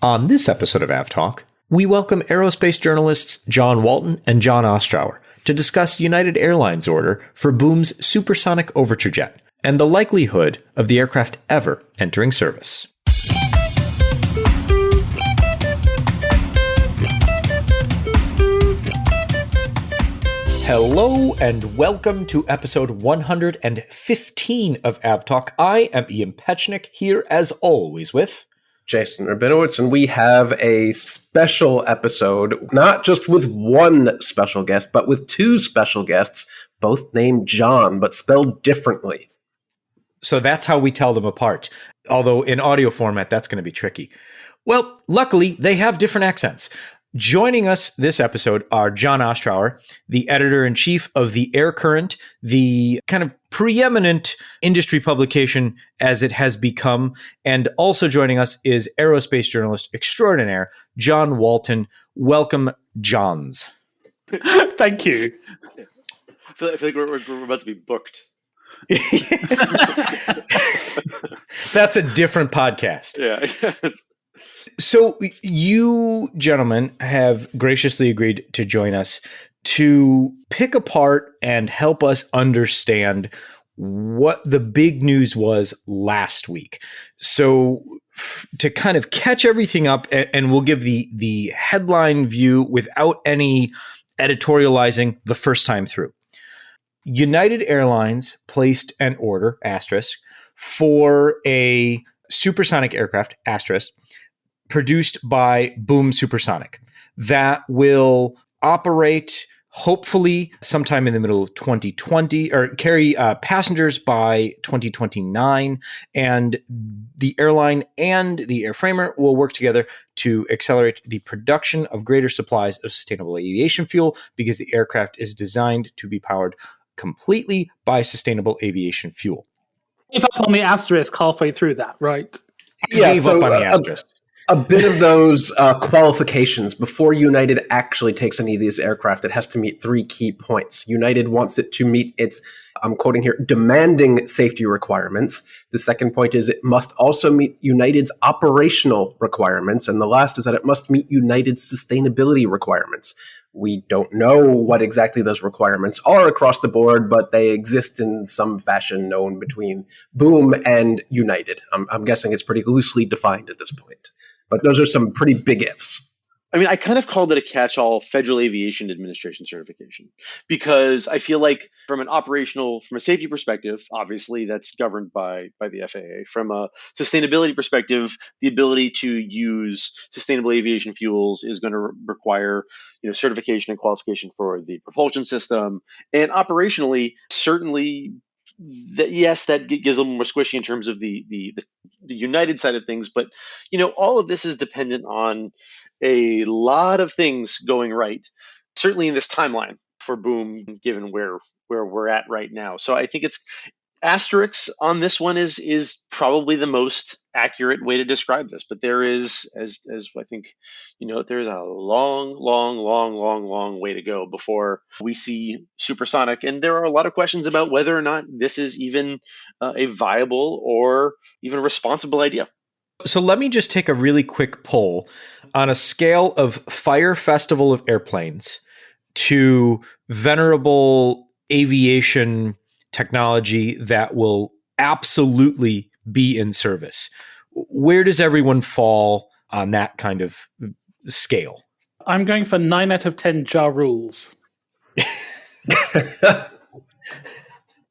On this episode of AvTalk, we welcome aerospace journalists John Walton and John Ostrower to discuss United Airlines' order for Boom's Supersonic Overture jet and the likelihood of the aircraft ever entering service. Hello and welcome to episode 115 of AvTalk. I am Ian Petchnick, here as always with Jason Rabinowitz, and we have a special episode, not just with one special guest, but with two special guests, both named John, but spelled differently. So that's how we tell them apart. Although in audio format, that's going to be tricky. Well, luckily, they have different accents. Joining us this episode are John Ostrower, the editor-in-chief of the Air Current, the kind of preeminent industry publication as it has become. And also joining us is aerospace journalist extraordinaire, John Walton. Welcome, Johns. Thank you. I feel like we're about to be booked. That's a different podcast. Yeah. So you gentlemen have graciously agreed to join us to pick apart and help us understand what the big news was last week. So to kind of catch everything up, and we'll give the headline view without any editorializing the first time through. United Airlines placed an order, asterisk, for a supersonic aircraft, asterisk, produced by Boom Supersonic that will operate hopefully sometime in the middle of 2020 or carry passengers by 2029. And the airline and the airframer will work together to accelerate the production of greater supplies of sustainable aviation fuel because the aircraft is designed to be powered completely by sustainable aviation fuel. If up on the asterisk halfway through that, right? Yeah, Gave so up on the asterisk. A bit of those qualifications. Before United actually takes any of these aircraft, it has to meet three key points. United wants it to meet its, I'm quoting here, demanding safety requirements. The second point is it must also meet United's operational requirements. And the last is that it must meet United's sustainability requirements. We don't know what exactly those requirements are across the board, but they exist in some fashion known between Boom and United. I'm guessing it's pretty loosely defined at this point. But those are some pretty big ifs. I mean, I kind of called it a catch-all Federal Aviation Administration certification because I feel like from a safety perspective, obviously that's governed by the FAA. From a sustainability perspective, the ability to use sustainable aviation fuels is going to require, certification and qualification for the propulsion system. And operationally, certainly, yes, that gives a little more squishy in terms of the United side of things. But, all of this is dependent on a lot of things going right, certainly in this timeline for Boom, given where we're at right now. So I think it's asterisks on this one is probably the most accurate way to describe this. But there is, as I think, there's a long way to go before we see supersonic. And there are a lot of questions about whether or not this is even a viable or even responsible idea. So let me just take a really quick poll on a scale of Fire Festival of Airplanes to venerable aviation technology that will absolutely be in service. Where does everyone fall on that kind of scale? I'm going for 9 out of 10 Ja Rules.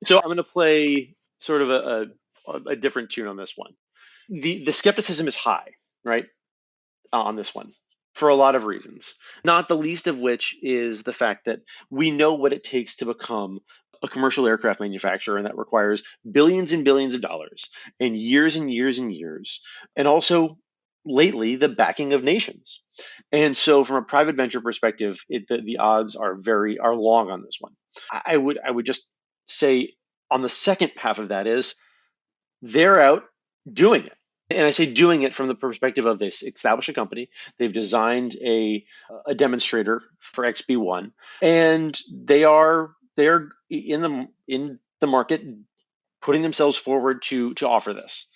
So I'm going to play sort of a different tune on this one. The skepticism is high, right, on this one for a lot of reasons, not the least of which is the fact that we know what it takes to become a commercial aircraft manufacturer, and that requires billions and billions of dollars and years and years and years, and also lately the backing of nations. And so from a private venture perspective, the odds are long on this one. I would just say on the second half of that is they're out doing it. And I say doing it from the perspective of this established a company. They've designed a demonstrator for XB1, and they're in the market putting themselves forward to offer this.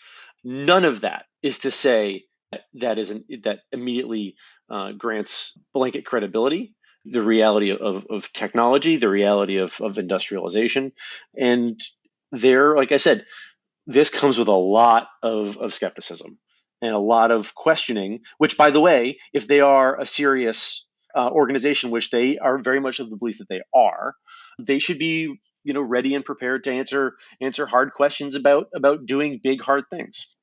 None of that is to say that immediately grants blanket credibility, the reality of technology, the reality of industrialization. And there, like I said, this comes with a lot of skepticism and a lot of questioning, which, by the way, if they are a serious organization, which they are very much of the belief that they are, they should be ready and prepared to answer hard questions about doing big hard things.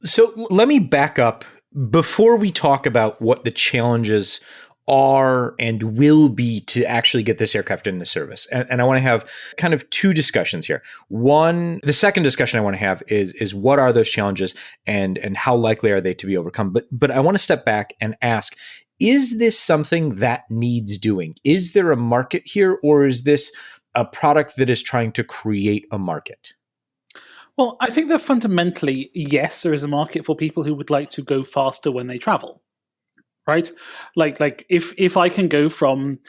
So let me back up before we talk about what the challenges are and will be to actually get this aircraft into service. And I want to have kind of two discussions here. One, the second discussion I want to have is what are those challenges and how likely are they to be overcome? But I want to step back and ask, is this something that needs doing? Is there a market here, or is this a product that is trying to create a market? Well, I think that fundamentally, yes, there is a market for people who would like to go faster when they travel, right? Like if I can go from,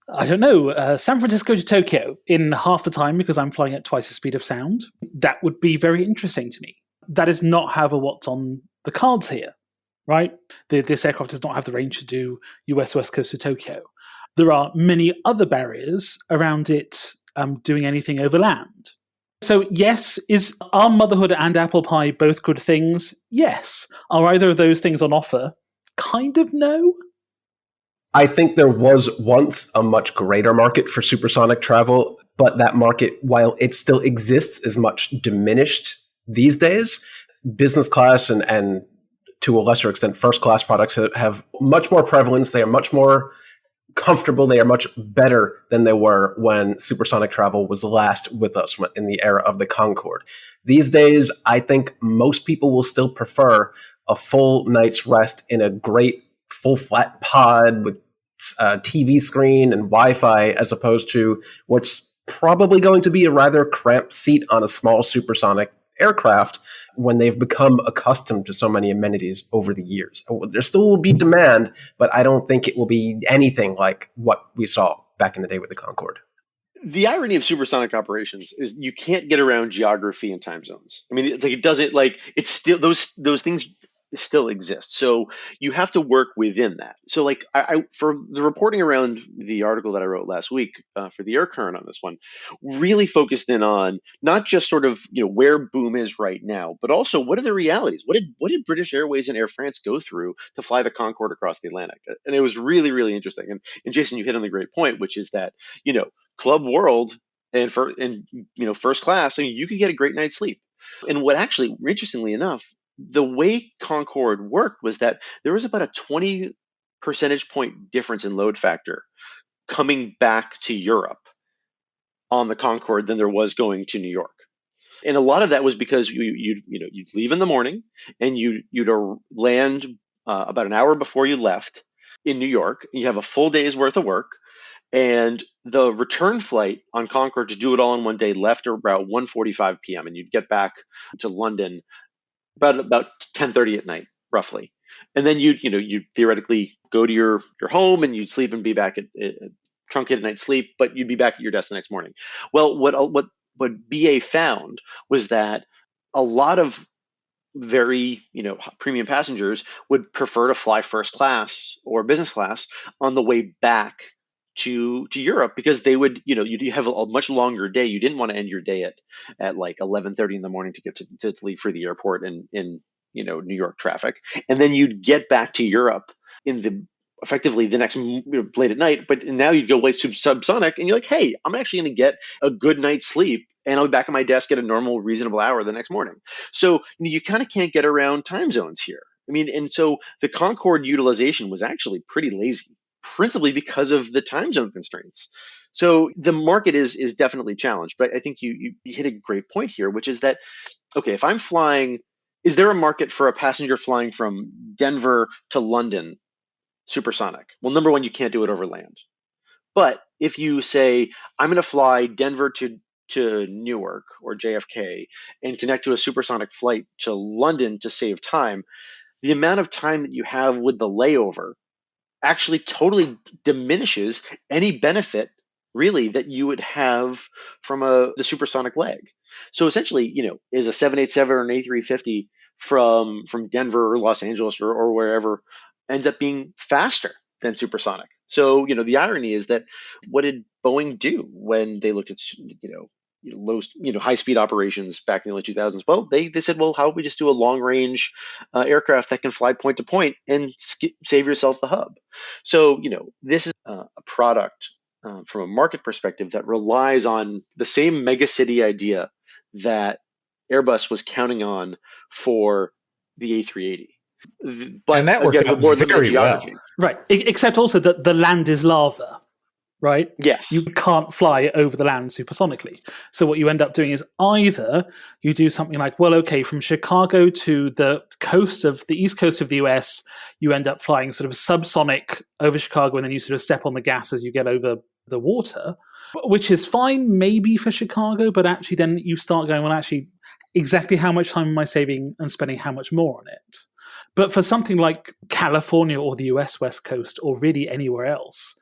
I don't know, San Francisco to Tokyo in half the time because I'm flying at twice the speed of sound, that would be very interesting to me. That is not, however, what's on the cards here, right? This aircraft does not have the range to do US West Coast to Tokyo. There are many other barriers around it doing anything over land. So yes, are motherhood and apple pie both good things? Yes. Are either of those things on offer? Kind of no. I think there was once a much greater market for supersonic travel, but that market, while it still exists, is much diminished these days. Business class and to a lesser extent, first class products have much more prevalence. They are much more comfortable. They are much better than they were when supersonic travel was last with us in the era of the Concorde. These days, I think most people will still prefer a full night's rest in a great full flat pod with a TV screen and Wi-Fi, as opposed to what's probably going to be a rather cramped seat on a small supersonic aircraft when they've become accustomed to so many amenities over the years. There still will be demand, but I don't think it will be anything like what we saw back in the day with the Concorde. The irony of supersonic operations is you can't get around geography and time zones. I mean, it's like it doesn't like it's still those things still exist. So you have to work within that. So like I for the reporting around the article that I wrote last week for the Air Current on this one, really focused in on not just sort of where boom is right now, but also what are the realities? What did British Airways and Air France go through to fly the Concorde across the Atlantic? And it was really, really interesting. And Jason, you hit on the great point, which is that Club World and first class, I mean, you could get a great night's sleep. And what actually, interestingly enough, the way Concorde worked was that there was about a 20 percentage point difference in load factor coming back to Europe on the Concorde than there was going to New York. And a lot of that was because you'd leave in the morning and you'd land about an hour before you left in New York. You have a full day's worth of work. And the return flight on Concorde to do it all in one day left about 1:45 p.m. and you'd get back to London about 10:30 at night, roughly. And then you'd theoretically go to your home and you'd sleep and be back at truncated night sleep, but you'd be back at your desk the next morning. Well, what BA found was that a lot of very premium passengers would prefer to fly first class or business class on the way back to Europe, because they would you have a much longer day. You didn't want to end your day at like 11:30 in the morning to get to leave for the airport in New York traffic, and then you'd get back to Europe effectively the next late at night. But now you'd go way subsonic, and you're like, hey, I'm actually going to get a good night's sleep, and I'll be back at my desk at a normal, reasonable hour the next morning. So you kind of can't get around time zones here. I mean, and so the Concorde utilization was actually pretty lazy, principally because of the time zone constraints. So the market is definitely challenged. But I think you hit a great point here, which is that, okay, if I'm flying, is there a market for a passenger flying from Denver to London supersonic? Well, number one, you can't do it over land. But if you say, I'm going to fly Denver to Newark or JFK and connect to a supersonic flight to London to save time, the amount of time that you have with the layover actually totally diminishes any benefit really that you would have from the supersonic leg. So essentially, is a 787 or an A350 from Denver or Los Angeles or wherever ends up being faster than supersonic. So, the irony is that what did Boeing do when they looked at, low, high speed operations back in the early 2000s? Well, they said, well, how about we just do a long range aircraft that can fly point to point and save yourself the hub? So, this is a product from a market perspective that relies on the same megacity idea that Airbus was counting on for the A380. But and that worked again, out more very limited geography. well. Right. Except also that the land is lava, right? Yes. You can't fly over the land supersonically. So what you end up doing is either you do something like, well, okay, from Chicago to the east coast of the US, you end up flying sort of subsonic over Chicago, and then you sort of step on the gas as you get over the water, which is fine maybe for Chicago, but actually then you start going, well, actually, exactly how much time am I saving and spending how much more on it? But for something like California or the US West Coast or really anywhere else,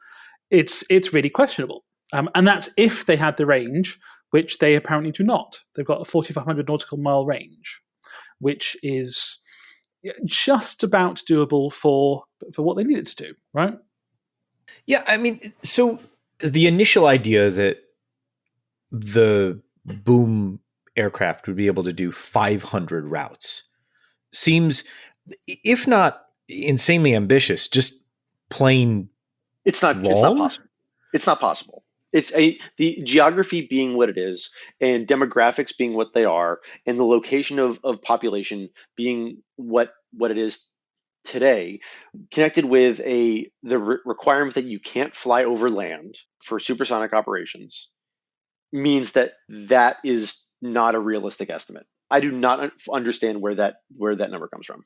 it's really questionable. And that's if they had the range, which they apparently do not. They've got a 4,500 nautical mile range, which is just about doable for what they needed to do, right? Yeah, I mean, so the initial idea that the boom aircraft would be able to do 500 routes seems, if not insanely ambitious, just plain It's not possible. It's not possible. The geography being what it is, and demographics being what they are, and the location of population being what it is today, connected with the requirement that you can't fly over land for supersonic operations, means that is not a realistic estimate. I do not understand where that number comes from.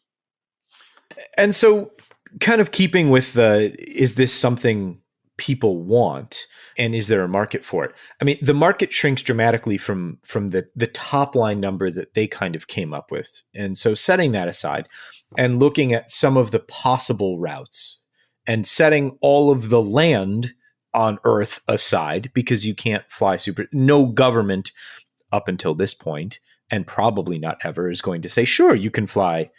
And so, kind of keeping with is this something people want, and is there a market for it? I mean, the market shrinks dramatically from the top line number that they kind of came up with. And so, setting that aside and looking at some of the possible routes and setting all of the land on Earth aside, because you can't fly no government up until this point, and probably not ever, is going to say, sure, you can fly,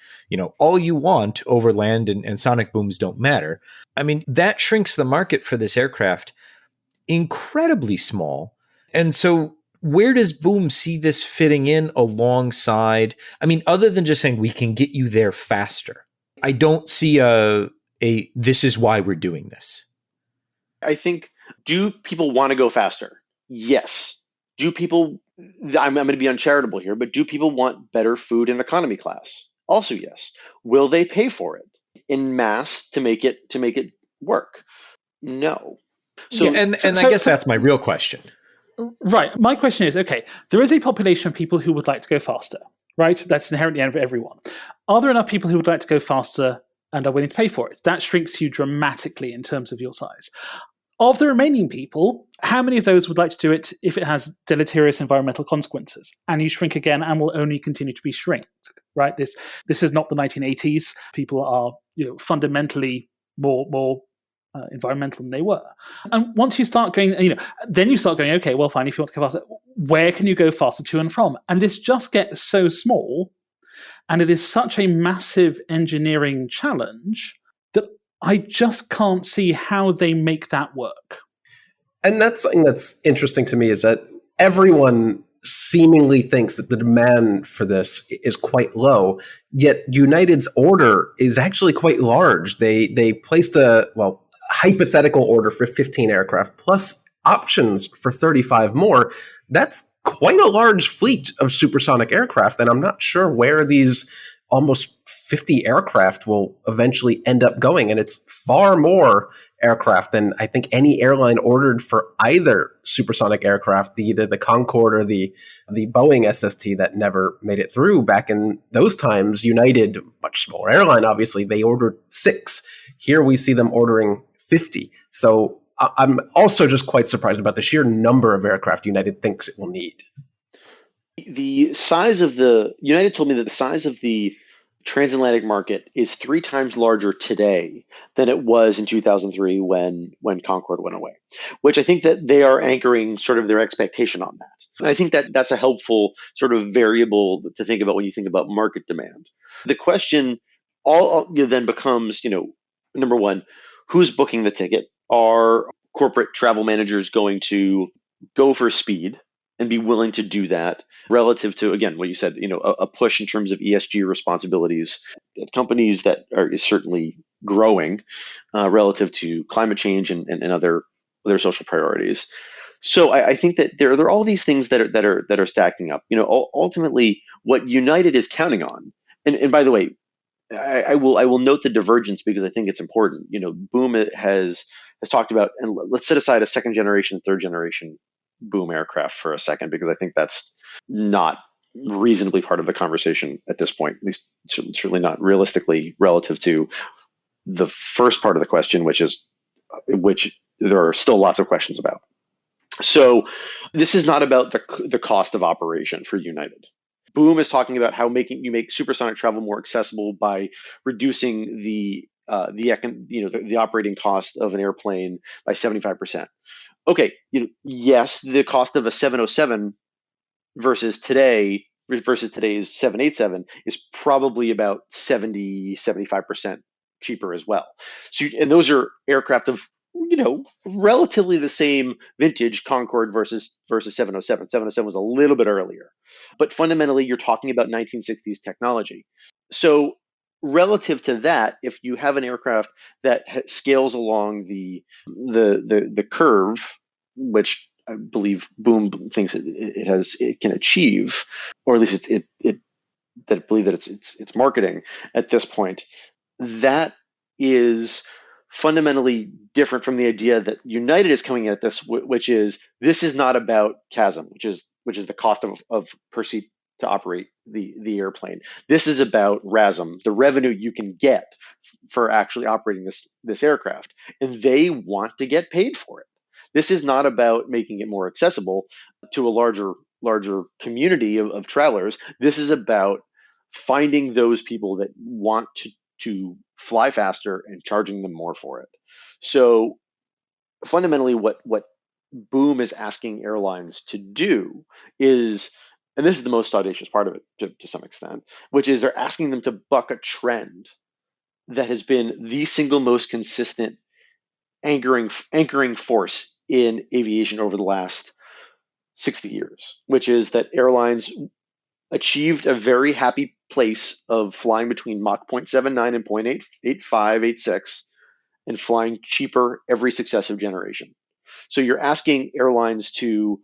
all you want over land, and sonic booms don't matter. I mean, that shrinks the market for this aircraft incredibly small. And so where does Boom see this fitting in alongside? I mean, other than just saying we can get you there faster, I don't see this is why we're doing this. I think, do people want to go faster? Yes. Do people, I'm going to be uncharitable here, but do people want better food in economy class? Also, yes. Will they pay for it in mass to make it work? No. So, yeah, and I guess that's my real question. Right. My question is, okay, there is a population of people who would like to go faster, right? That's inherently everyone. Are there enough people who would like to go faster and are willing to pay for it? That shrinks you dramatically in terms of your size. Of the remaining people, how many of those would like to do it if it has deleterious environmental consequences? And you shrink again and will only continue to be shrink, right? This is not the 1980s. People are fundamentally more environmental than they were. And once you start going, then you start going, okay, well, fine, if you want to go faster, where can you go faster to and from? And this just gets so small, and it is such a massive engineering challenge that I just can't see how they make that work. And that's something that's interesting to me, is that everyone seemingly thinks that the demand for this is quite low, yet United's order is actually quite large. They placed a hypothetical order for 15 aircraft plus options for 35 more. That's quite a large fleet of supersonic aircraft, and I'm not sure where these almost 50 aircraft will eventually end up going. And it's far more aircraft than I think any airline ordered for either supersonic aircraft, either the Concorde or the Boeing SST that never made it through. Back in those times, United, much smaller airline, obviously, they ordered 6. Here we see them ordering 50. So I'm also just quite surprised about the sheer number of aircraft United thinks it will need. The size of United told me that the size of the transatlantic market is 3 times larger today than it was in 2003 when Concorde went away, which I think that they are anchoring sort of their expectation on that. And I think that that's a helpful sort of variable to think about when you think about market demand. The question then becomes, number one, who's booking the ticket? Are corporate travel managers going to go for speed and be willing to do that relative to, again, what you said, a push in terms of ESG responsibilities at companies that is certainly growing relative to climate change and other social priorities. So I think that there are all these things that are stacking up. Ultimately, what United is counting on, and by the way, I will note the divergence because I think it's important. Boom has talked about, and let's set aside a second generation, third generation boom aircraft for a second, because I think that's not reasonably part of the conversation at this point, at least certainly not realistically relative to the first part of the question, which there are still lots of questions about. So this is not about the cost of operation for United. Boom is talking about how you make supersonic travel more accessible by reducing the operating cost of an airplane by 75%. Okay, yes, the cost of a 707 versus today's 787 is probably about 75% cheaper as well. So, and those are aircraft of relatively the same vintage, Concorde versus 707. 707 was a little bit earlier, but fundamentally you're talking about 1960s technology. So relative to that, if you have an aircraft that scales along the curve, which I believe Boom thinks it can achieve, or at least I believe that it's marketing at this point, that is fundamentally different from the idea that United is coming at this, which is this is not about CASM, which is the cost of per seat to operate the airplane. This is about RASM, the revenue you can get for actually operating this aircraft, and they want to get paid for it. This is not about making it more accessible to a larger community of travelers. This is about finding those people that want to fly faster and charging them more for it. So fundamentally what Boom is asking airlines to do is, and this is the most audacious part of it to some extent, which is they're asking them to buck a trend that has been the single most consistent anchoring force in aviation over the last 60 years, which is that airlines achieved a very happy place of flying between Mach 0.79 and 0.85, 86, and flying cheaper every successive generation. So you're asking airlines to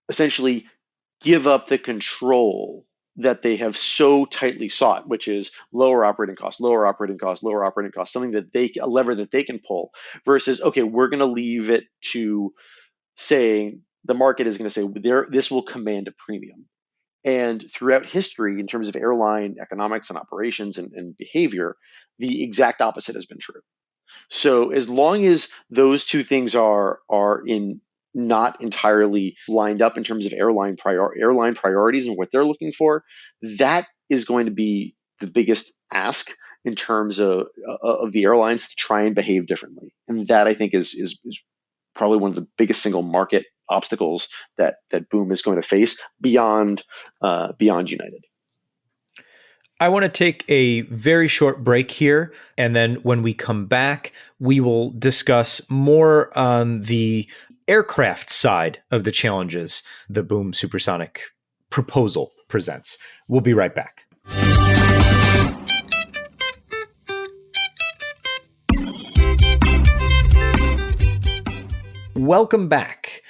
essentially give up the control that they have so tightly sought, which is lower operating costs, something a lever that they can pull, versus, okay, we're going to leave it to saying the market is going to say this will command a premium. And throughout history, in terms of airline economics and operations and behavior, the exact opposite has been true. So as long as those two things are not entirely lined up in terms of airline priorities and what they're looking for, that is going to be the biggest ask in terms of the airlines to try and behave differently. And that, I think, is probably one of the biggest single market obstacles that Boom is going to face beyond United. I want to take a very short break here, and then when we come back, we will discuss more on the aircraft side of the challenges the Boom Supersonic proposal presents. We'll be right back. Welcome back.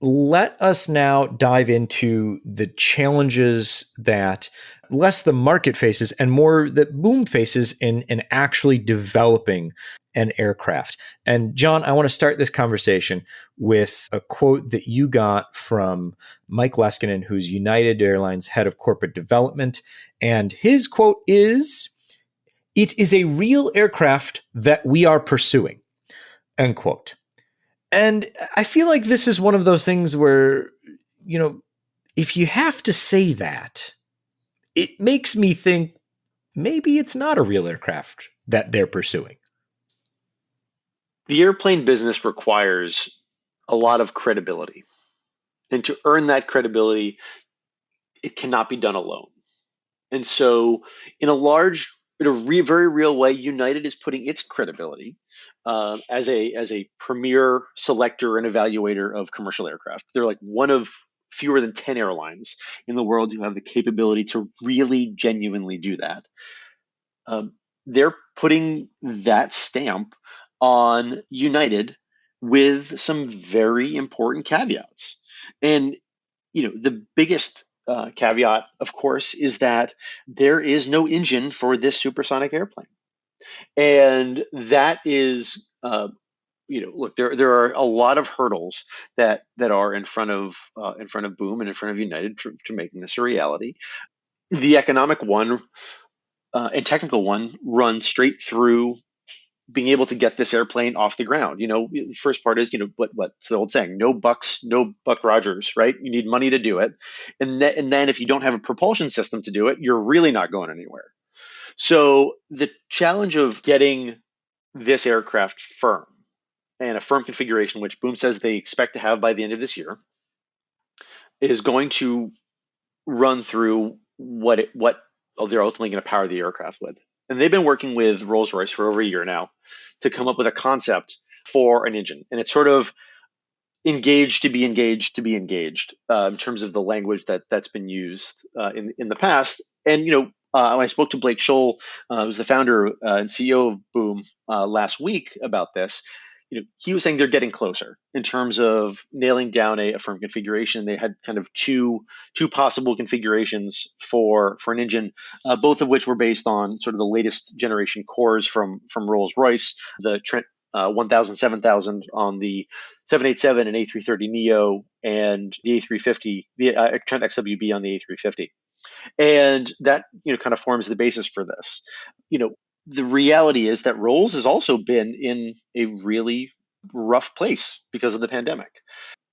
Let us now dive into the challenges that less the market faces and more that Boom faces in actually developing an aircraft. And John, I want to start this conversation with a quote that you got from Mike Leskinen, who's United Airlines head of corporate development. And his quote is, "It is a real aircraft that we are pursuing," end quote. And I feel like this is one of those things where, if you have to say that, it makes me think maybe it's not a real aircraft that they're pursuing. The airplane business requires a lot of credibility. And to earn that credibility, it cannot be done alone. And so, in a very real way, United is putting its credibility as a premier selector and evaluator of commercial aircraft. They're like one of fewer than 10 airlines in the world who have the capability to really genuinely do that. They're putting that stamp on United with some very important caveats. And the biggest caveat, of course, is that there is no engine for this supersonic airplane, and that is, look, there are a lot of hurdles that are in front of Boom and in front of United to making this a reality. The economic one and technical one run straight through being able to get this airplane off the ground. The first part is, what's the old saying? No bucks, no Buck Rogers, right? You need money to do it. And then if you don't have a propulsion system to do it, you're really not going anywhere. So the challenge of getting this aircraft firm and a firm configuration, which Boom says they expect to have by the end of this year, is going to run through what they're ultimately going to power the aircraft with. And they've been working with Rolls-Royce for over a year now to come up with a concept for an engine. And it's sort of engaged to be engaged in terms of the language that's been used in the past. And, when I spoke to Blake Scholl, who's the founder and CEO of Boom last week about this, he was saying they're getting closer in terms of nailing down a firm configuration. They had kind of two possible configurations for an engine, both of which were based on sort of the latest generation cores from Rolls-Royce, the Trent 1000, 7000 on the 787 and A330neo, and the A350, the Trent XWB on the A350. And that kind of forms the basis for this. The reality is that Rolls has also been in a really rough place because of the pandemic.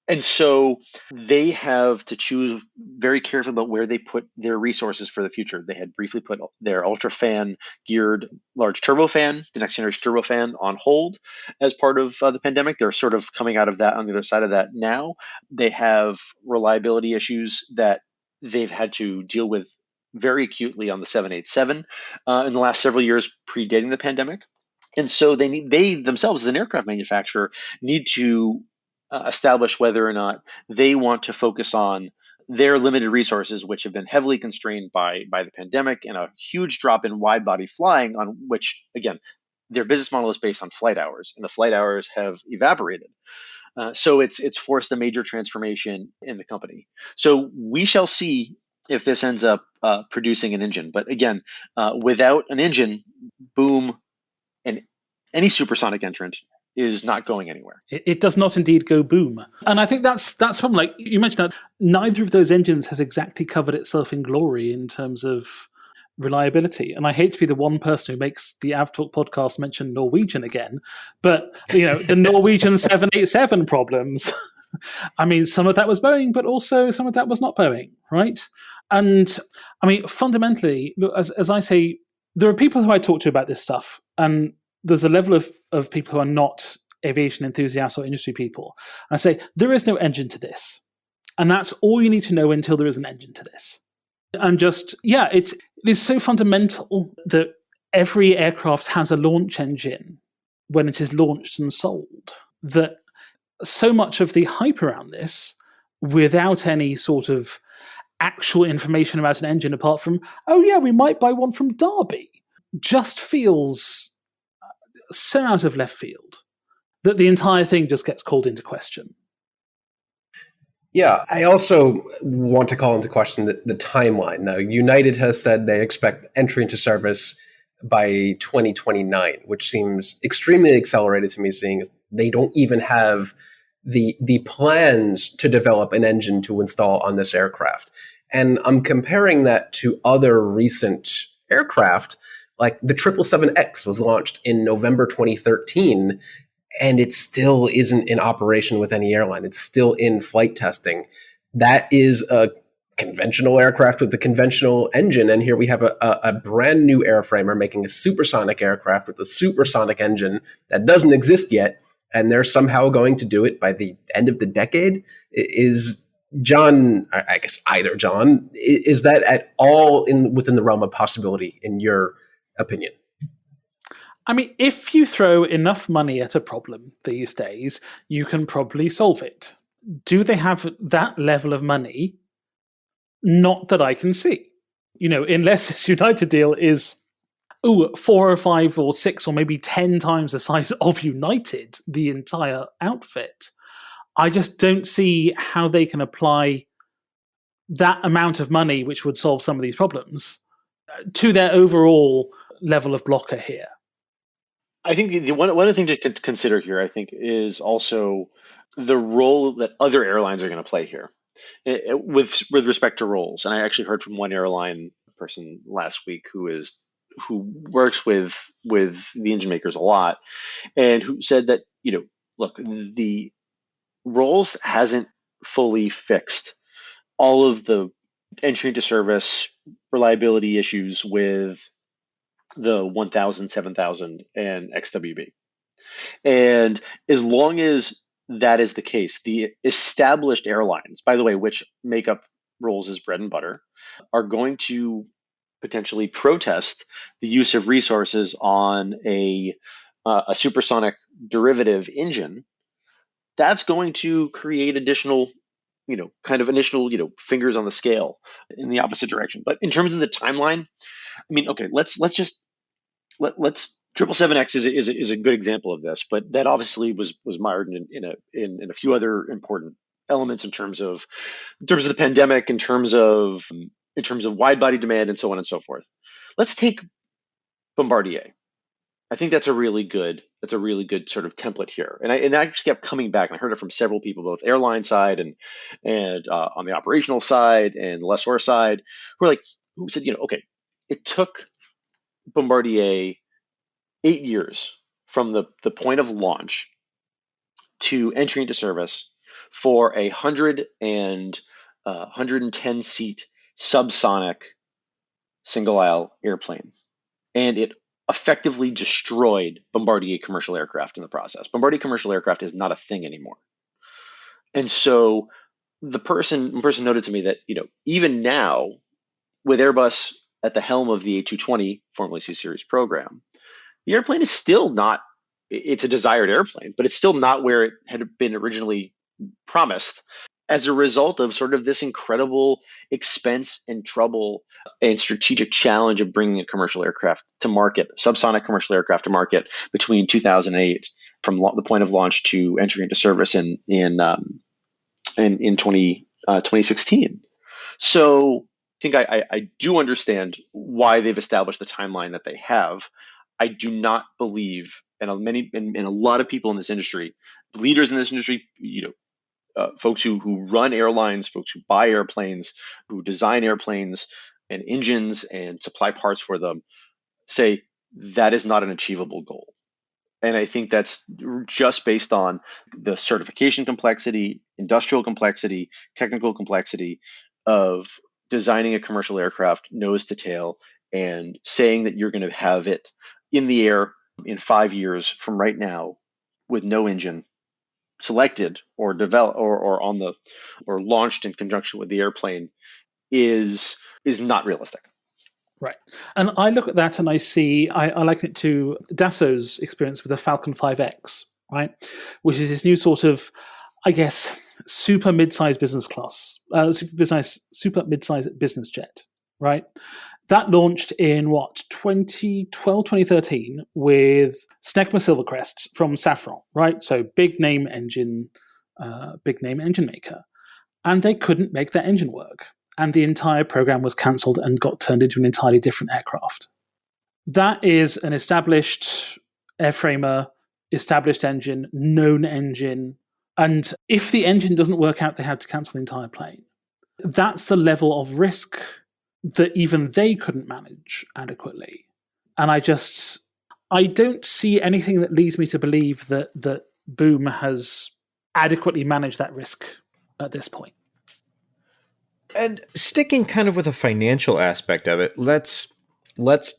And so they have to choose very carefully about where they put their resources for the future. They had briefly put their UltraFan geared large turbofan, the next generation turbofan, on hold as part of the pandemic. They're sort of coming out of that on the other side of that now. They have reliability issues that they've had to deal with very acutely on the 787 in the last several years predating the pandemic. And so they themselves, as an aircraft manufacturer, need to establish whether or not they want to focus on their limited resources, which have been heavily constrained by the pandemic and a huge drop in wide body flying, on which, again, their business model is based on flight hours, and the flight hours have evaporated. So it's forced a major transformation in the company. So we shall see if this ends up producing an engine. But again, without an engine, Boom and any supersonic entrant is not going anywhere. It does not indeed go boom. And I think that's from, like you mentioned, that neither of those engines has exactly covered itself in glory in terms of reliability. And I hate to be the one person who makes the AvTalk podcast mention Norwegian again, but the Norwegian 787 problems. I mean, some of that was Boeing, but also some of that was not Boeing, right? And I mean, fundamentally, as I say, there are people who I talk to about this stuff, and there's a level of people who are not aviation enthusiasts or industry people. And I say, there is no engine to this. And that's all you need to know until there is an engine to this. And it is so fundamental that every aircraft has a launch engine when it is launched and sold, that so much of the hype around this, without any sort of actual information about an engine apart from, oh yeah, we might buy one from Derby, just feels so out of left field that the entire thing just gets called into question. Yeah, I also want to call into question the timeline. Now, United has said they expect entry into service by 2029, which seems extremely accelerated to me, seeing as they don't even have the plans to develop an engine to install on this aircraft. And I'm comparing that to other recent aircraft, like the 777X was launched in November 2013, and it still isn't in operation with any airline. It's still in flight testing. That is a conventional aircraft with a conventional engine, and here we have a brand new airframer making a supersonic aircraft with a supersonic engine that doesn't exist yet, and they're somehow going to do it by the end of the decade. It is John, I guess either John, is that at all within the realm of possibility in your opinion? I mean, if you throw enough money at a problem these days, you can probably solve it. Do they have that level of money? Not that I can see. Unless this United deal is 4 or 5 or 6 or maybe 10 times the size of United, the entire outfit, I just don't see how they can apply that amount of money, which would solve some of these problems, to their overall level of blocker here. I think one of the things to consider here, I think, is also the role that other airlines are going to play here with respect to roles. And I actually heard from one airline person last week who works with the engine makers a lot, and who said that, look, the roles hasn't fully fixed all of the entry into service reliability issues with the 1000, 7000, and XWB. And as long as that is the case, the established airlines, by the way, which make up Rolls' bread and butter, are going to potentially protest the use of resources on a supersonic derivative engine. That's going to create additional, fingers on the scale in the opposite direction. But in terms of the timeline, I mean, okay, let's 777X is a good example of this, but that obviously was mired in a few other important elements in terms of the pandemic, in terms of wide body demand, and so on and so forth. Let's take Bombardier. I think that's a really good sort of template here, and I just kept coming back, and I heard it from several people, both airline side and on the operational side and lessor side, who said, okay, it took Bombardier 8 years from the point of launch to entry into service for 110 seat subsonic single aisle airplane, and it effectively destroyed Bombardier commercial aircraft in the process. Bombardier commercial aircraft is not a thing anymore. And so the person noted to me that, even now, with Airbus at the helm of the A220, formerly C-Series program, the airplane is still not, it's a desired airplane, but it's still not where it had been originally promised, as a result of sort of this incredible expense and trouble and strategic challenge of bringing a commercial aircraft to market, subsonic commercial aircraft to market, between 2008, from the point of launch to entry into service in 2016. So I think I do understand why they've established the timeline that they have. I do not believe, and a lot of people in this industry, leaders in this industry, folks who run airlines, folks who buy airplanes, who design airplanes and engines and supply parts for them, say that is not an achievable goal. And I think that's just based on the certification complexity, industrial complexity, technical complexity of designing a commercial aircraft nose to tail, and saying that you're going to have it in the air in 5 years from right now with no engine selected or developed or launched in conjunction with the airplane is not realistic. Right. And I look at that and I see, I liken it to Dassault's experience with the Falcon 5X, right? Which is this new sort of, I guess, super mid-sized business class, super mid-sized business jet, right? That launched in 2012, 2013 with Snecma Silvercrests from Safran, right? So big name engine maker. And they couldn't make their engine work. And the entire program was cancelled and got turned into an entirely different aircraft. That is an established airframer, established engine, known engine. And if the engine doesn't work out, they have to cancel the entire plane. That's the level of risk that even they couldn't manage adequately. And I don't see anything that leads me to believe that Boom has adequately managed that risk at this point. And sticking kind of with a financial aspect of it, let's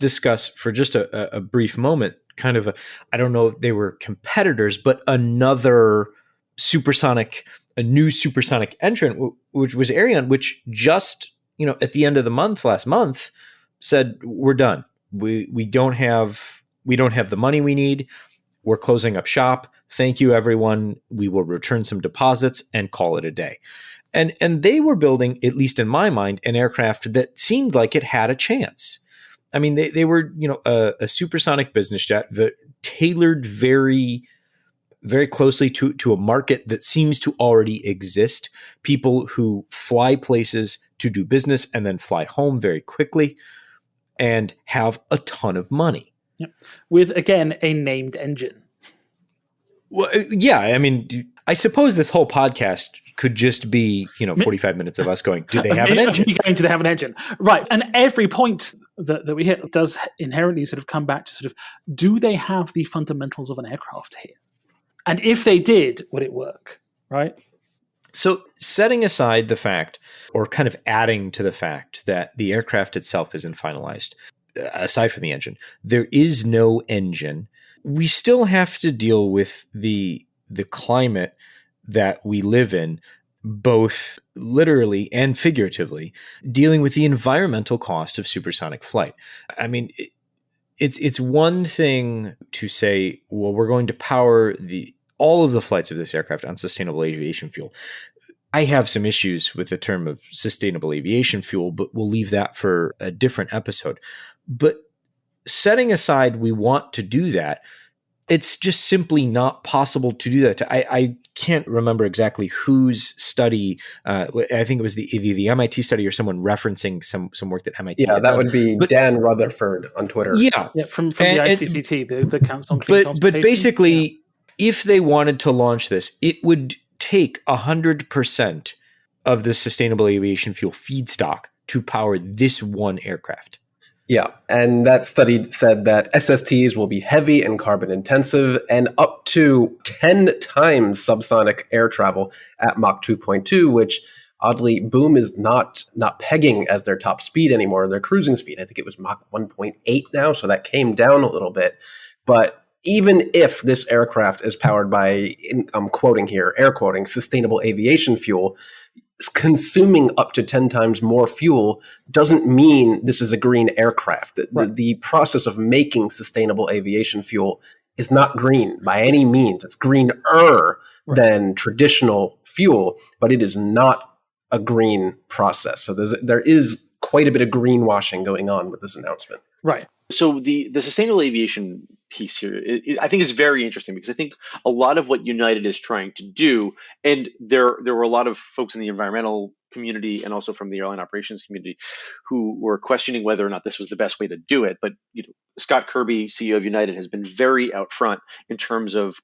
discuss for just a brief moment, kind of I don't know if they were competitors, but another a new supersonic entrant, which was Ariane, which just, at the end of the month, last month, said, we're done. We don't have the money we need. We're closing up shop. Thank you, everyone. We will return some deposits and call it a day. And they were building, at least in my mind, an aircraft that seemed like it had a chance. I mean, they were, a supersonic business jet that tailored very, very closely to a market that seems to already exist. People who fly places to do business and then fly home very quickly and have a ton of money. Yep. With, again, a named engine. Well, yeah. I mean, I suppose this whole podcast could just be, 45 minutes of us going, do they have an engine? Do they have an engine? Right. And every point that we hit does inherently sort of come back to sort of, do they have the fundamentals of an aircraft here? And if they did, would it work? Right. So setting aside the fact, or kind of adding to the fact that the aircraft itself isn't finalized, aside from the engine, there is no engine. We still have to deal with the climate that we live in, both literally and figuratively, dealing with the environmental cost of supersonic flight. I mean, it's one thing to say, well, we're going to power all of the flights of this aircraft on sustainable aviation fuel. I have some issues with the term of sustainable aviation fuel, but we'll leave that for a different episode. But setting aside we want to do that, it's just simply not possible to do that. I can't remember exactly whose study. I think it was either the MIT study or someone referencing some work that MIT. Yeah, that would be Dan Rutherford on Twitter. Yeah, from the ICCT, the Council on Clean Transportation. But basically, if they wanted to launch this, it would take 100% of the sustainable aviation fuel feedstock to power this one aircraft. Yeah, and that study said that SSTs will be heavy and carbon intensive and up to 10 times subsonic air travel at Mach 2.2, which oddly, Boom is not pegging as their top speed anymore, their cruising speed. I think it was Mach 1.8 now, so that came down a little bit. But even if this aircraft is powered by, I'm quoting here, air quoting, sustainable aviation fuel, consuming up to 10 times more fuel doesn't mean this is a green aircraft. Right. The process of making sustainable aviation fuel is not green by any means. It's greener than traditional fuel, but it is not a green process. So there is quite a bit of greenwashing going on with this announcement. Right. So the sustainable aviation piece here I think is very interesting, because I think a lot of what United is trying to do, and there were a lot of folks in the environmental community and also from the airline operations community who were questioning whether or not this was the best way to do it. But Scott Kirby, CEO of United, has been very out front in terms of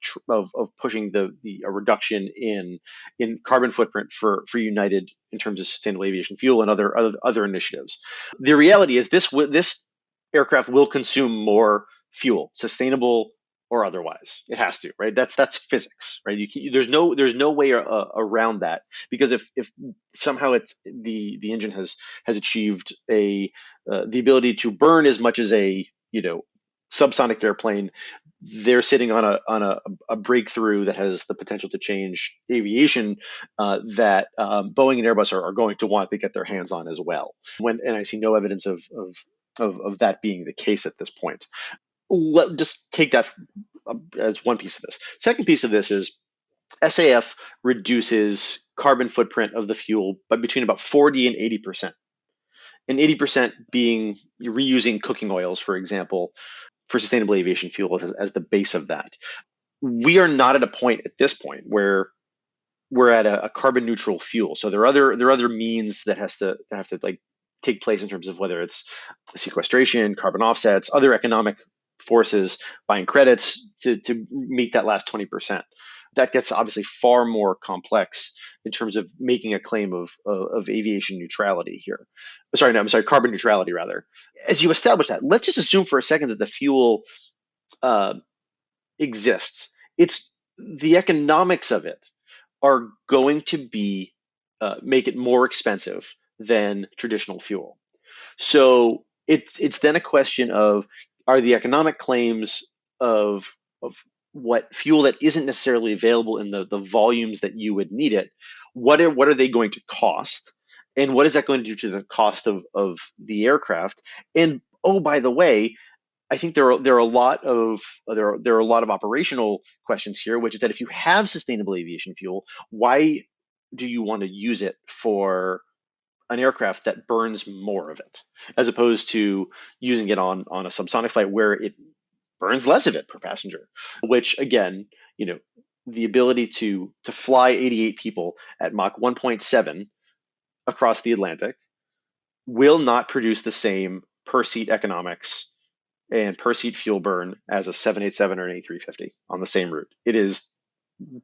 pushing a reduction in carbon footprint for United in terms of sustainable aviation fuel and other initiatives. The reality is this aircraft will consume more fuel, sustainable or otherwise. It has to, right? That's physics, right? There's no way around that, because if somehow the engine has achieved the ability to burn as much as a subsonic airplane, they're sitting on a breakthrough that has the potential to change aviation that Boeing and Airbus are going to want to get their hands on as well. And I see no evidence of that being the case at this point. Just take that as one piece of this. Second piece of this is SAF reduces carbon footprint of the fuel by between about 40 and 80%. And 80% being reusing cooking oils, for example, for sustainable aviation fuel as the base of that. We are not at a point at this point where we're at a carbon neutral fuel. So there are other means that have to take place in terms of whether it's sequestration, carbon offsets, other economic forces, buying credits to meet that last 20%. That gets obviously far more complex in terms of making a claim of aviation neutrality here. Carbon neutrality rather. As you establish that, let's just assume for a second that the fuel exists. It's the economics of it are going to be make it more expensive than traditional fuel. So it's then a question of, are the economic claims of fuel that isn't necessarily available in the volumes that you would need it, what are they going to cost? And what is that going to do to the cost of the aircraft? And oh, by the way, I think there are a lot of operational questions here, which is that if you have sustainable aviation fuel, why do you want to use it for an aircraft that burns more of it, as opposed to using it on a subsonic flight where it burns less of it per passenger? Which again, the ability to fly 88 people at Mach 1.7 across the Atlantic will not produce the same per seat economics and per seat fuel burn as a 787 or an A350 on the same route. It is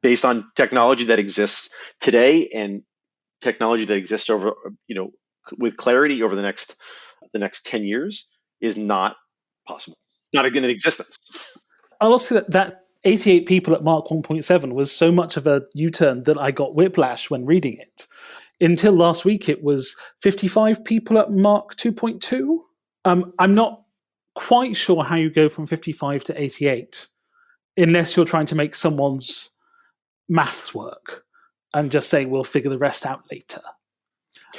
based on technology that exists today and technology that exists over, with clarity over the next 10 years is not possible, not again in existence. I'll also say that 88 people at Mark 1.7 was so much of a U-turn that I got whiplash when reading it. Until last week, it was 55 people at Mark 2.2. I'm not quite sure how you go from 55 to 88, unless you're trying to make someone's maths work and just saying we'll figure the rest out later.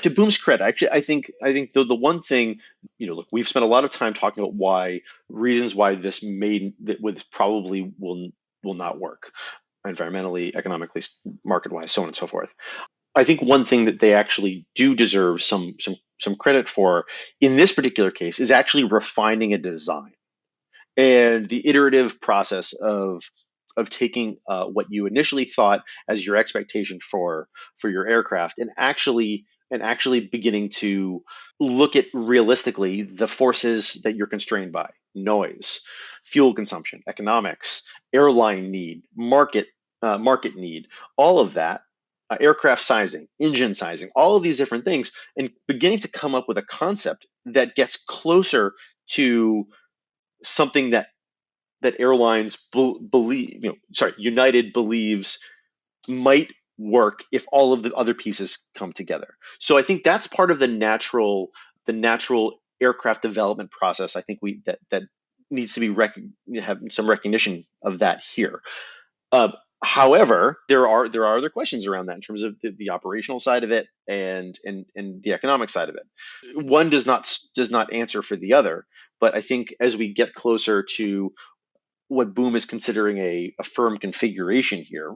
To Boom's credit, actually, I think the one thing, look, we've spent a lot of time talking about reasons why this probably will not work environmentally, economically, market-wise, so on and so forth. I think one thing that they actually do deserve some credit for in this particular case is actually refining a design and the iterative process of taking what you initially thought as your expectation for your aircraft and actually beginning to look at realistically the forces that you're constrained by: noise, fuel consumption, economics, airline need, market need, all of that, aircraft sizing, engine sizing, all of these different things, and beginning to come up with a concept that gets closer to something that airlines believe, United believes might work if all of the other pieces come together. So I think that's part of the natural aircraft development process. I think that needs to be have some recognition of that here. However, there are other questions around that in terms of the operational side of it and the economic side of it. One does not answer for the other, but I think as we get closer to what Boom is considering a firm configuration here,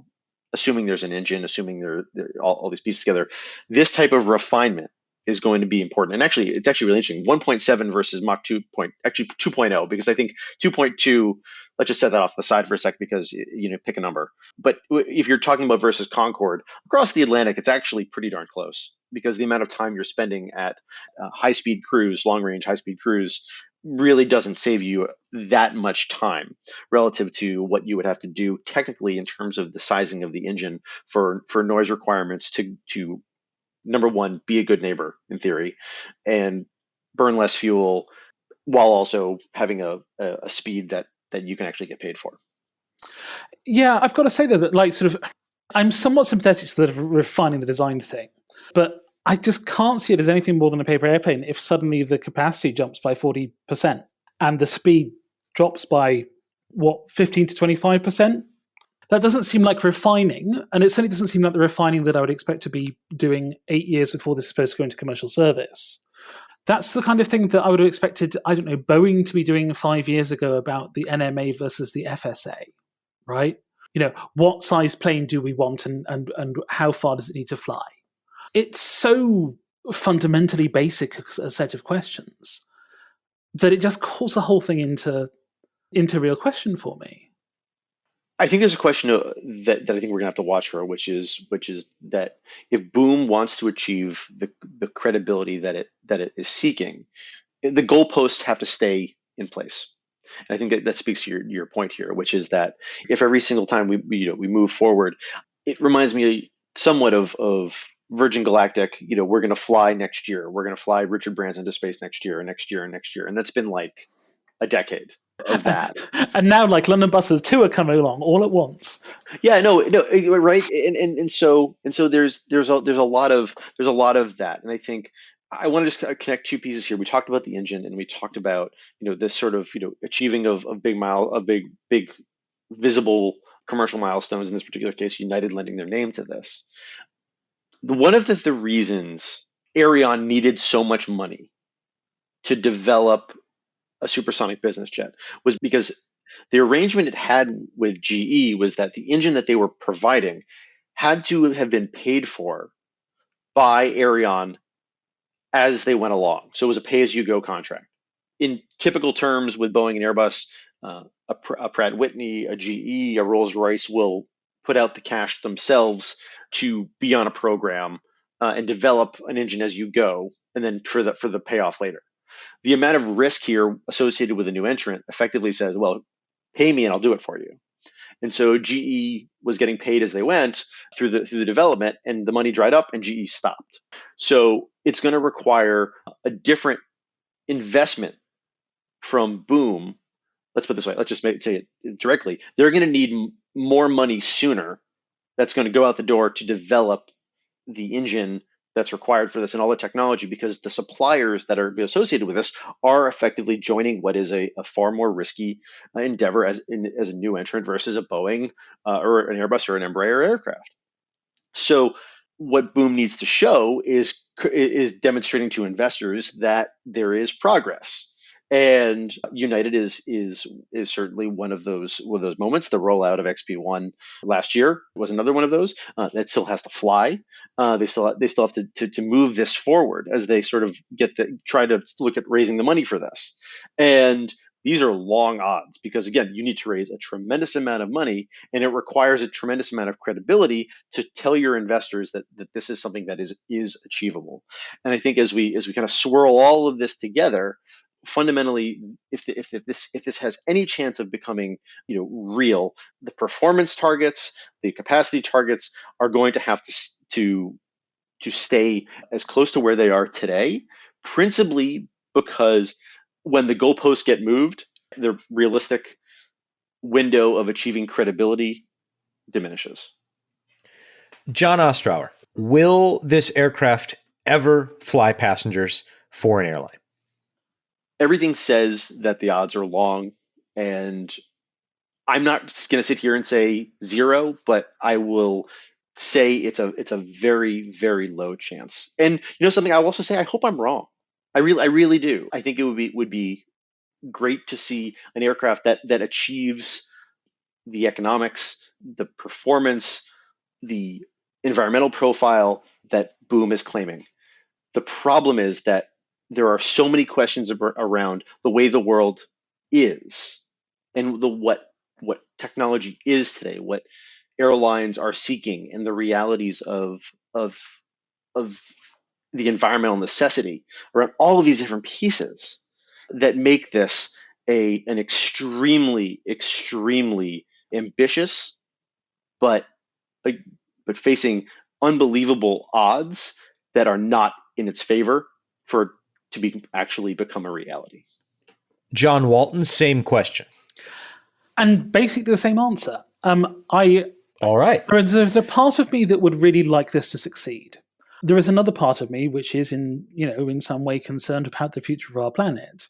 assuming there's an engine, assuming they're all these pieces together, this type of refinement is going to be important. And actually, it's actually really interesting. 1.7 versus Mach 2.0, because I think 2.2, let's just set that off the side for a sec because, pick a number. But if you're talking about versus Concorde, across the Atlantic, it's actually pretty darn close because the amount of time you're spending at high-speed cruise, long-range high-speed cruise, really doesn't save you that much time relative to what you would have to do technically in terms of the sizing of the engine for noise requirements to number one, be a good neighbor in theory and burn less fuel while also having a speed that you can actually get paid for. Yeah, I've got to say though that I'm somewhat sympathetic to the refining the design thing, but I just can't see it as anything more than a paper airplane if suddenly the capacity jumps by 40% and the speed drops by, 15 to 25%? That doesn't seem like refining, and it certainly doesn't seem like the refining that I would expect to be doing 8 years before this is supposed to go into commercial service. That's the kind of thing that I would have expected, Boeing to be doing 5 years ago about the NMA versus the FSA, right? What size plane do we want and how far does it need to fly? It's so fundamentally basic a set of questions that it just calls the whole thing into real question for me. I think there's a question that I think we're gonna have to watch for, which is that if Boom wants to achieve the credibility that it is seeking, the goalposts have to stay in place. And I think that speaks to your point here, which is that if every single time we move forward, it reminds me somewhat of Virgin Galactic. We're going to fly next year. We're going to fly Richard Branson into space next year, and next year, and next year, and that's been like a decade of that. And now, like London Buses 2 are coming along all at once. Yeah, no, right, and so there's a lot of that, and I think I want to just connect two pieces here. We talked about the engine, and we talked about this sort of achieving of big visible commercial milestones, in this particular case, United lending their name to this. One of the reasons Aerion needed so much money to develop a supersonic business jet was because the arrangement it had with GE was that the engine that they were providing had to have been paid for by Aerion as they went along. So it was a pay-as-you-go contract. In typical terms with Boeing and Airbus, a Pratt Whitney, a GE, a Rolls-Royce will put out the cash themselves to be on a program and develop an engine as you go, and then for the payoff later. The amount of risk here associated with a new entrant effectively says, well, pay me and I'll do it for you. And so GE was getting paid as they went through the development, and the money dried up and GE stopped. So it's going to require a different investment from Boom. Let's put it this way. Let's just say it directly. They're going to need more money sooner. That's going to go out the door to develop the engine that's required for this and all the technology, because the suppliers that are associated with this are effectively joining what is a far more risky endeavor as a new entrant versus a Boeing or an Airbus or an Embraer aircraft. So what Boom needs to show is demonstrating to investors that there is progress. And United is certainly one of those moments. The rollout of XP1 last year was another one of those. That still has to fly. They still have to move this forward as they sort of try to look at raising the money for this. And these are long odds because, again, you need to raise a tremendous amount of money, and it requires a tremendous amount of credibility to tell your investors that this is something that is achievable. And I think as we kind of swirl all of this together, fundamentally, if this has any chance of becoming real, the performance targets, the capacity targets are going to have to stay as close to where they are today, principally because when the goalposts get moved, the realistic window of achieving credibility diminishes. John Ostrower, will this aircraft ever fly passengers for an airline? Everything says that the odds are long, and I'm not going to sit here and say zero, but I will say it's a very, very low chance. And something I will also say, I hope I'm wrong. I really do. I think it would be great to see an aircraft that achieves the economics, the performance, the environmental profile that Boom is claiming. The problem is that there are so many questions around the way the world is and what technology is today, what airlines are seeking, and the realities of the environmental necessity around all of these different pieces that make this an extremely, extremely ambitious, but facing unbelievable odds that are not in its favor for to actually become a reality. John Walton, same question. And basically the same answer. All right. There's a part of me that would really like this to succeed. There is another part of me which is in some way concerned about the future of our planet,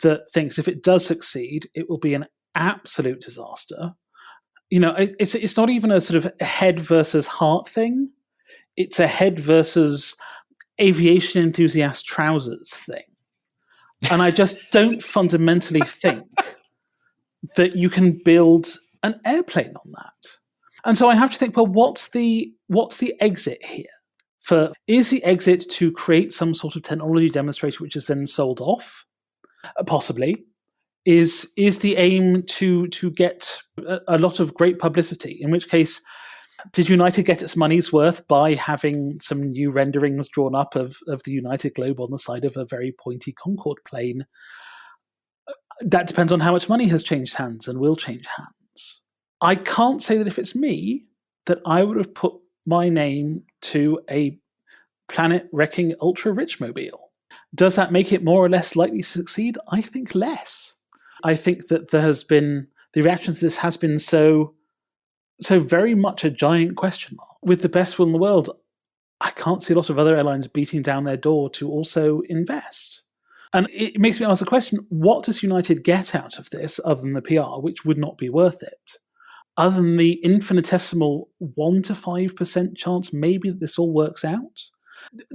that thinks if it does succeed, it will be an absolute disaster. It's not even a sort of head versus heart thing. It's a head versus aviation enthusiast trousers thing. And I just don't fundamentally think that you can build an airplane on that. And so I have to think, well, what's the exit here? Is the exit to create some sort of technology demonstrator which is then sold off? Possibly. Is the aim to get a lot of great publicity, in which case, did United get its money's worth by having some new renderings drawn up of the United globe on the side of a very pointy Concorde plane? That depends on how much money has changed hands and will change hands. I can't say that if it's me, that I would have put my name to a planet-wrecking ultra-rich mobile. Does that make it more or less likely to succeed? I think less. I think that the reaction to this has been so very much a giant question mark. With the best will in the world, I can't see a lot of other airlines beating down their door to also invest. And it makes me ask the question, what does United get out of this other than the PR, which would not be worth it? other than the infinitesimal 1 to 5% chance maybe that this all works out?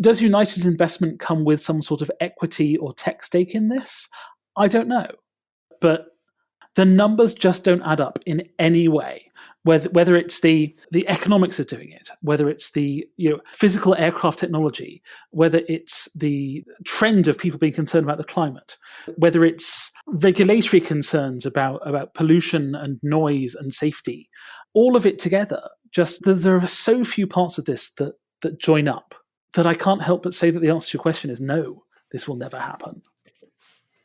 Does United's investment come with some sort of equity or tech stake in this? I don't know. But the numbers just don't add up in any way. Whether it's the economics of doing it, whether it's the physical aircraft technology, whether it's the trend of people being concerned about the climate, whether it's regulatory concerns about pollution and noise and safety, all of it together, just there are so few parts of this that join up that I can't help but say that the answer to your question is no, this will never happen.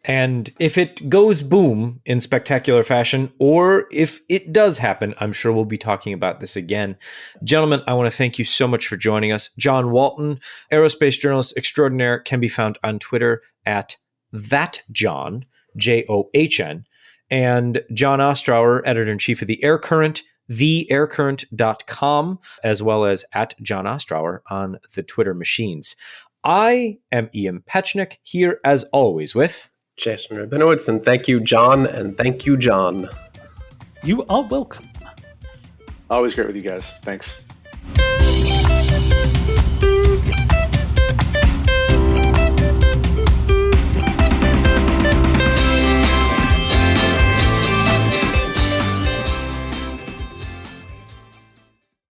And if it goes boom in spectacular fashion, or if it does happen, I'm sure we'll be talking about this again. Gentlemen, I want to thank you so much for joining us. John Walton, aerospace journalist extraordinaire, can be found on Twitter at thatjohn, John, and John Ostrower, editor-in-chief of the Air Current, theaircurrent.com, as well as at John Ostrower on the Twitter machines. I am Ian Petchnick, here as always with Jason Rabinowitz, and thank you, John, and thank you, John. You are welcome. Always great with you guys. Thanks.